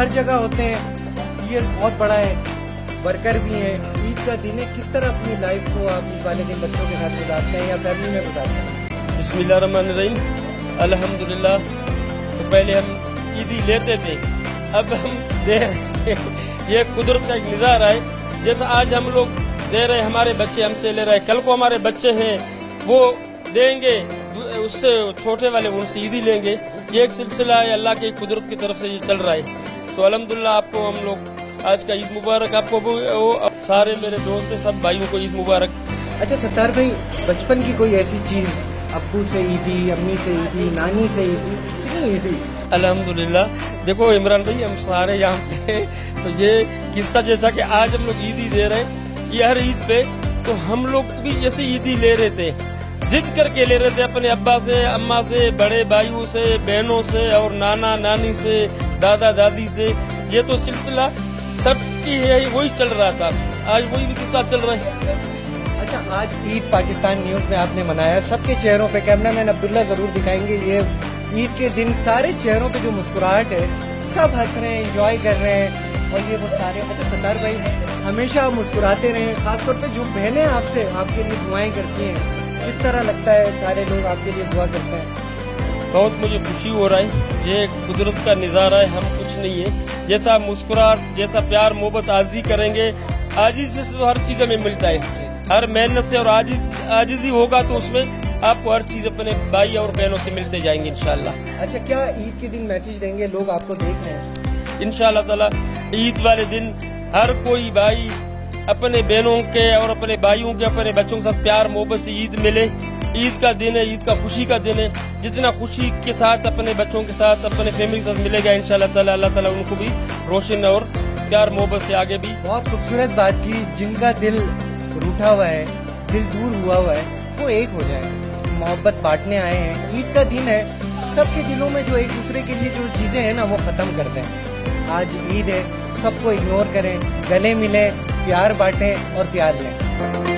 हर जगह होते हैं, ये बहुत बड़ा है, वर्कर भी हैं, ईद का दिन है, किस तरह अपनी लाइफ को आप ईद वाले दिन बच्चों के साथ गुजारते हैं या फैमिली में गुजारते हैं? बिस्मिल्लाहिर्रहमानिर्रहीम, अल्हम्दुलिल्लाह। तो पहले हम ईदी लेते थे, अब हम दे रहे हैं। ये कुदरत का एक निज़ारा है, जैसा आज हम लोग दे रहे, हमारे बच्चे हमसे ले रहे, कल को हमारे बच्चे हैं वो देंगे, उससे छोटे वाले उनसे ईदी लेंगे। ये एक सिलसिला है, अल्लाह की कुदरत की तरफ से ये चल रहा है। तो अल्हम्दुलिल्लाह आपको हम लोग आज का ईद मुबारक, आपको सारे मेरे दोस्त हैं, सब भाइयों को ईद मुबारक। अच्छा सत्तार भाई, बचपन की कोई ऐसी चीज, अब्बू से ईदी, अम्मी से ईदी, नानी से ईदी, कितनी ईदी? अल्हम्दुलिल्लाह। देखो इमरान भाई, हम सारे यहाँ पे तो ये किस्सा जैसा कि आज हम लोग ईदी दे रहे हैं, ये हर ईद पे तो हम लोग भी ऐसी ईदी ले रहे थे, जिद करके ले रहे थे अपने अब्बा से, अम्मा से, बड़े भाइयों से, बहनों से और नाना नानी से, दादा दादी से। ये तो सिलसिला सबकी है, वही चल रहा था, आज वही भी किस्सा चल रहा है। अच्छा, आज ईद पाकिस्तान न्यूज में आपने मनाया, सबके चेहरों पे, कैमरामैन अब्दुल्ला जरूर दिखाएंगे, ये ईद के दिन सारे चेहरों पे जो मुस्कुराहट है, सब हंस रहे हैं, एंजॉय कर रहे हैं, और ये वो सारे। अच्छा सत्तार भाई, हमेशा मुस्कुराते रहे, खासतौर पे जो बहनें आपसे आपके लिए दुआएं करती हैं, किस तरह लगता है सारे लोग आपके लिए दुआ करते हैं? बहुत मुझे खुशी हो रहा है, ये कुदरत का नज़ारा है, हम कुछ नहीं है। जैसा मुस्कुराहट, जैसा प्यार मोहब्बत आजी करेंगे, आजिज़ से तो हर चीज हमें मिलता है, हर मेहनत से, और आजिज़ी होगा तो उसमें आपको हर चीज अपने भाई और बहनों से मिलते जाएंगे इंशाल्लाह। अच्छा, क्या ईद के दिन मैसेज देंगे, लोग आपको देख रहे हैं? इंशाल्लाह ताला ईद वाले दिन हर कोई भाई अपने बहनों के और अपने भाइयों के, अपने बच्चों के साथ प्यार मोहब्बत से ईद मिले। ईद का दिन है, ईद का खुशी का दिन है, जितना खुशी के साथ अपने बच्चों के साथ, अपने फैमिली के साथ मिलेगा इंशाल्लाह ताला, अल्लाह ताला उनको भी रोशन और प्यार मोहब्बत से आगे भी। बहुत खूबसूरत बात थी, जिनका दिल रूठा हुआ है, दिल दूर हुआ हुआ है, वो एक हो जाए, मोहब्बत बांटने आए हैं। ईद का दिन है, सबके दिलों में जो एक दूसरे के लिए जो चीजें हैं ना, वो खत्म कर दें। आज ईद है, सबको इग्नोर करें, गले मिलें, प्यार बांटें और प्यार लें।